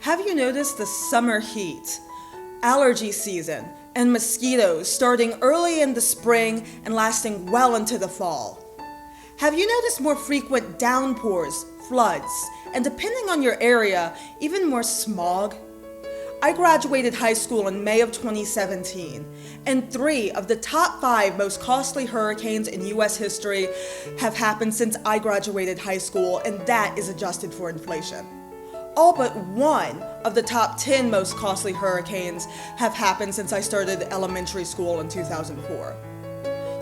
Have you noticed the summer heat, allergy season, and mosquitoes starting early in the spring and lasting well into the fall? Have you noticed more frequent downpours, floods, and depending on your area, even more smog? I graduated high school in May of 2017, and 3 of the top 5 most costly hurricanes in U.S. history have happened since I graduated high school, and that is adjusted for inflation. All but 1 of the top 10 most costly hurricanes have happened since I started elementary school in 2004.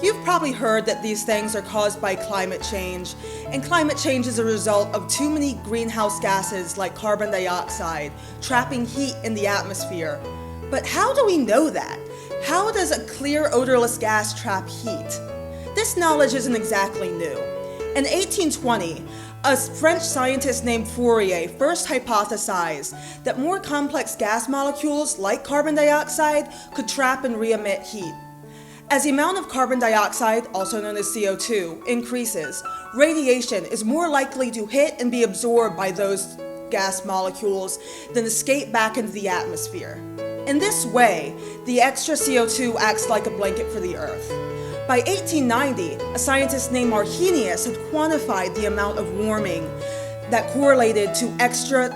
You've probably heard that these things are caused by climate change, and climate change is a result of too many greenhouse gases like carbon dioxide trapping heat in the atmosphere. But how do we know that? How does a clear, odorless gas trap heat? This knowledge isn't exactly new. In 1820, a French scientist named Fourier first hypothesized that more complex gas molecules, like carbon dioxide, could trap and re-emit heat. As the amount of carbon dioxide, also known as CO2, increases, radiation is more likely to hit and be absorbed by those gas molecules than escape back into the atmosphere. In this way, the extra CO2 acts like a blanket for the Earth. By 1890, a scientist named Arrhenius had quantified the amount of warming that correlated to extra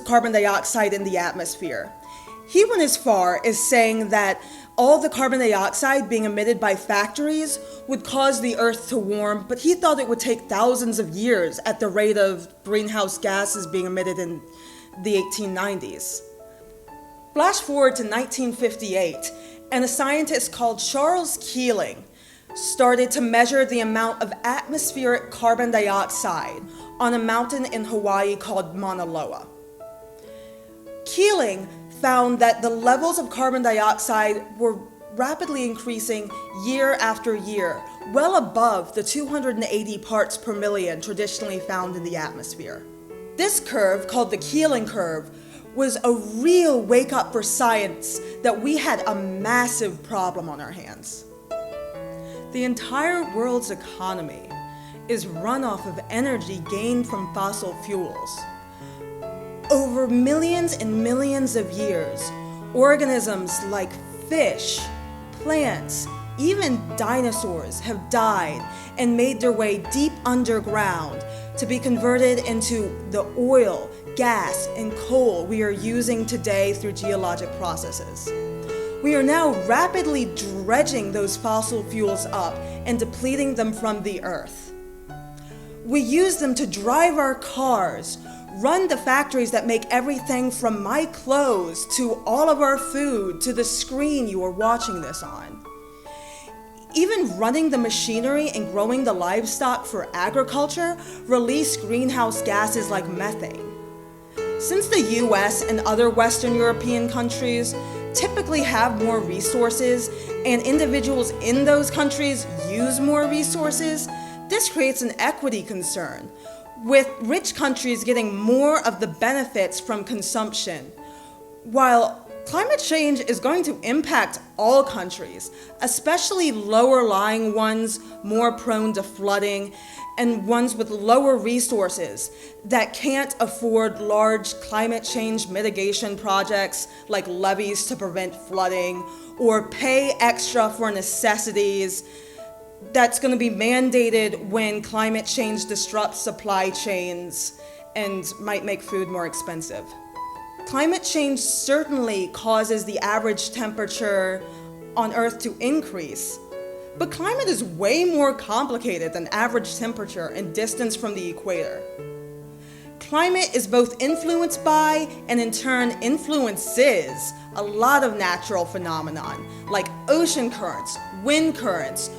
carbon dioxide in the atmosphere. He went as far as saying that all the carbon dioxide being emitted by factories would cause the Earth to warm, but he thought it would take thousands of years at the rate of greenhouse gases being emitted in the 1890s. Flash forward to 1958, and a scientist called Charles Keeling started to measure the amount of atmospheric carbon dioxide on a mountain in Hawaii called Mauna Loa. Keeling found that the levels of carbon dioxide were rapidly increasing year after year, well above the 280 parts per million traditionally found in the atmosphere. This curve, called the Keeling curve, was a real wake-up for science that we had a massive problem on our hands. The entire world's economy is run off of energy gained from fossil fuels. Over millions and millions of years, organisms like fish, plants, even dinosaurs have died and made their way deep underground to be converted into the oil, gas, and coal we are using today through geologic processes. We are now rapidly dredging those fossil fuels up and depleting them from the earth. We use them to drive our cars, run the factories that make everything from my clothes to all of our food to the screen you are watching this on. Even running the machinery and growing the livestock for agriculture release greenhouse gases like methane. Since the US and other Western European countries typically have more resources and individuals in those countries use more resources, this creates an equity concern, with rich countries getting more of the benefits from consumption. While climate change is going to impact all countries, especially lower-lying ones more prone to flooding, and ones with lower resources that can't afford large climate change mitigation projects like levees to prevent flooding or pay extra for necessities that's going to be mandated when climate change disrupts supply chains and might make food more expensive. Climate change certainly causes the average temperature on Earth to increase, but climate is way more complicated than average temperature and distance from the equator. Climate is both influenced by and in turn influences a lot of natural phenomenon like ocean currents, wind currents,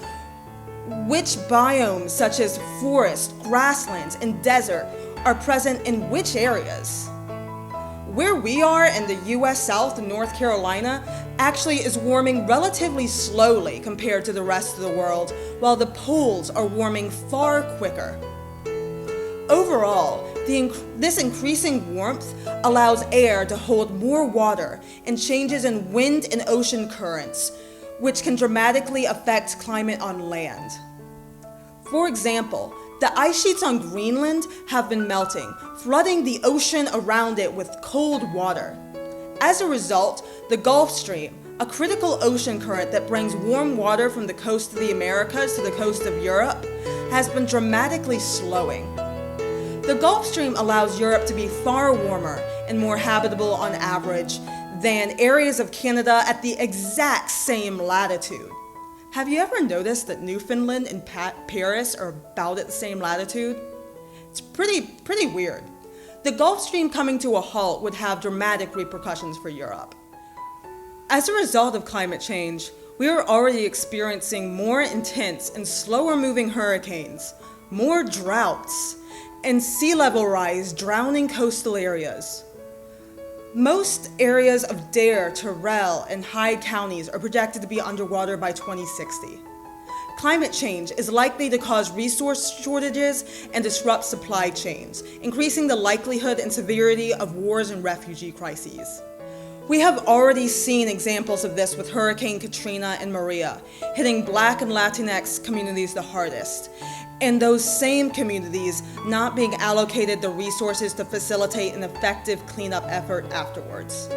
which biomes such as forest, grasslands, and desert are present in which areas. Where we are in the US South and North Carolina actually is warming relatively slowly compared to the rest of the world, while the poles are warming far quicker. Overall, this increasing warmth allows air to hold more water and changes in wind and ocean currents, which can dramatically affect climate on land. For example, The ice sheets on Greenland have been melting, flooding the ocean around it with cold water. As a result, the Gulf Stream, a critical ocean current that brings warm water from the coast of the Americas to the coast of Europe, has been dramatically slowing. The Gulf Stream allows Europe to be far warmer and more habitable on average than areas of Canada at the exact same latitude. Have you ever noticed that Newfoundland and Paris are about at the same latitude? It's pretty weird. The Gulf Stream coming to a halt would have dramatic repercussions for Europe. As a result of climate change, we are already experiencing more intense and slower moving hurricanes, more droughts, and sea level rise drowning coastal areas. Most areas of Dare, Terrell, and Hyde counties are projected to be underwater by 2060. Climate change is likely to cause resource shortages and disrupt supply chains, increasing the likelihood and severity of wars and refugee crises. We have already seen examples of this with Hurricane Katrina and Maria, hitting Black and Latinx communities the hardest, and those same communities not being allocated the resources to facilitate an effective cleanup effort afterwards.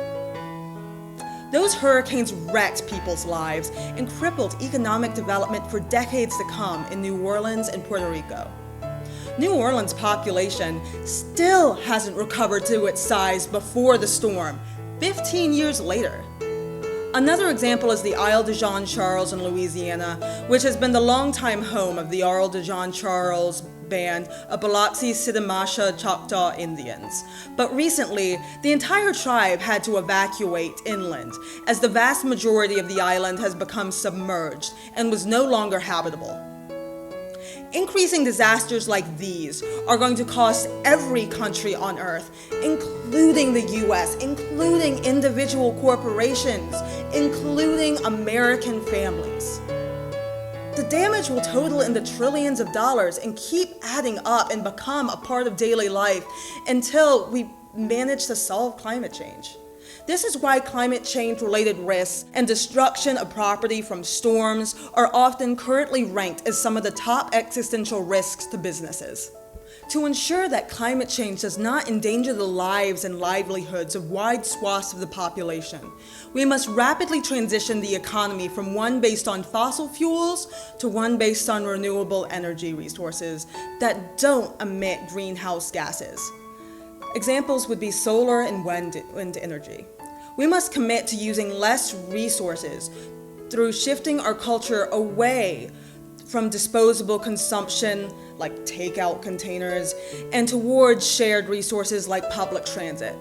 Those hurricanes wrecked people's lives and crippled economic development for decades to come in New Orleans and Puerto Rico. New Orleans' population still hasn't recovered to its size before the storm, 15 years later. Another example is the Isle de Jean Charles in Louisiana, which has been the longtime home of the Isle de Jean Charles band of Biloxi, Sitimasha, Choctaw Indians. But recently, the entire tribe had to evacuate inland, as the vast majority of the island has become submerged and was no longer habitable. Increasing disasters like these are going to cost every country on Earth, including the US, including individual corporations, including American families. The damage will total in the trillions of dollars and keep adding up and become a part of daily life until we manage to solve climate change. This is why climate change-related risks and destruction of property from storms are often currently ranked as some of the top existential risks to businesses. To ensure that climate change does not endanger the lives and livelihoods of wide swaths of the population, we must rapidly transition the economy from one based on fossil fuels to one based on renewable energy resources that don't emit greenhouse gases. Examples would be solar and wind energy. We must commit to using less resources through shifting our culture away from disposable consumption like takeout containers and towards shared resources like public transit.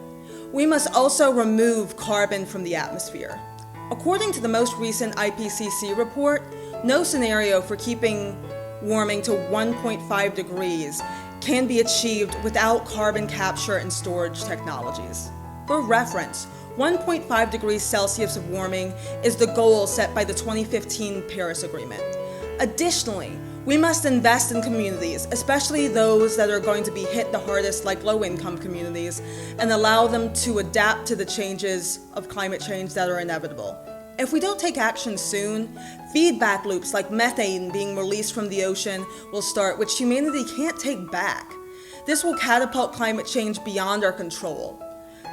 We must also remove carbon from the atmosphere. According to the most recent IPCC report, no scenario for keeping warming to 1.5 degrees can be achieved without carbon capture and storage technologies. For reference, 1.5 degrees Celsius of warming is the goal set by the 2015 Paris Agreement. Additionally, we must invest in communities, especially those that are going to be hit the hardest like low-income communities, and allow them to adapt to the changes of climate change that are inevitable. If we don't take action soon, feedback loops like methane being released from the ocean will start, which humanity can't take back. This will catapult climate change beyond our control.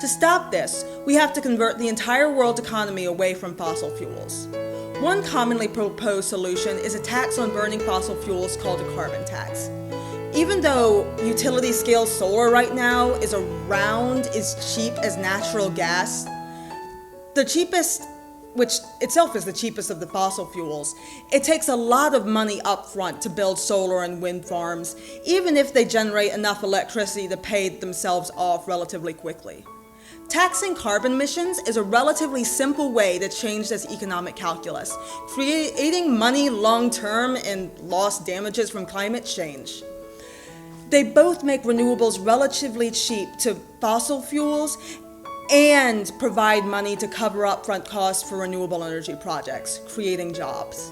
To stop this, we have to convert the entire world economy away from fossil fuels. One commonly proposed solution is a tax on burning fossil fuels called a carbon tax. Even though utility-scale solar right now is around as cheap as natural gas, the cheapest, which itself is the cheapest of the fossil fuels, it takes a lot of money up front to build solar and wind farms, even if they generate enough electricity to pay themselves off relatively quickly. Taxing carbon emissions is a relatively simple way to change this economic calculus, creating money long-term and lost damages from climate change. They both make renewables relatively cheap to fossil fuels and provide money to cover upfront costs for renewable energy projects, creating jobs.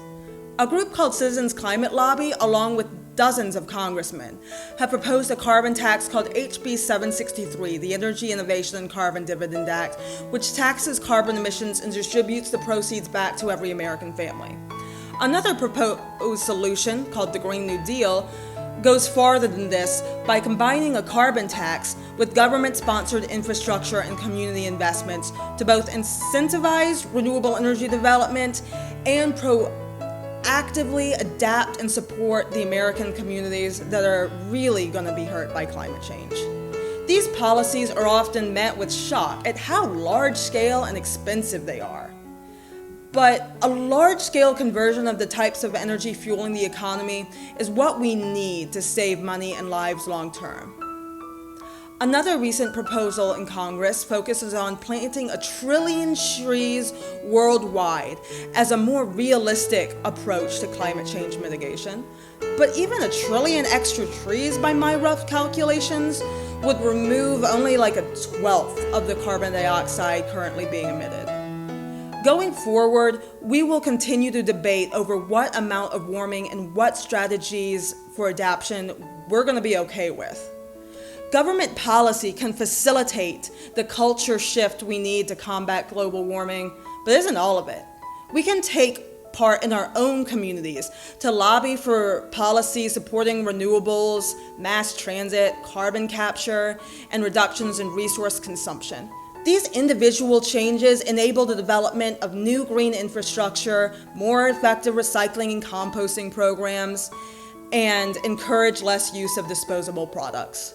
A group called Citizens Climate Lobby, along with dozens of congressmen, have proposed a carbon tax called HB 763, the Energy Innovation and Carbon Dividend Act, which taxes carbon emissions and distributes the proceeds back to every American family. Another proposed solution, called the Green New Deal, goes farther than this by combining a carbon tax with government-sponsored infrastructure and community investments to both incentivize renewable energy development and proactively adapt and support the American communities that are really going to be hurt by climate change. These policies are often met with shock at how large-scale and expensive they are. But a large-scale conversion of the types of energy fueling the economy is what we need to save money and lives long-term. Another recent proposal in Congress focuses on planting 1 trillion trees worldwide as a more realistic approach to climate change mitigation. But even 1 trillion extra trees, by my rough calculations, would remove only like 1/12 of the carbon dioxide currently being emitted. Going forward, we will continue to debate over what amount of warming and what strategies for adaptation we're going to be okay with. Government policy can facilitate the culture shift we need to combat global warming, but isn't all of it. We can take part in our own communities to lobby for policies supporting renewables, mass transit, carbon capture, and reductions in resource consumption. These individual changes enable the development of new green infrastructure, more effective recycling and composting programs, and encourage less use of disposable products.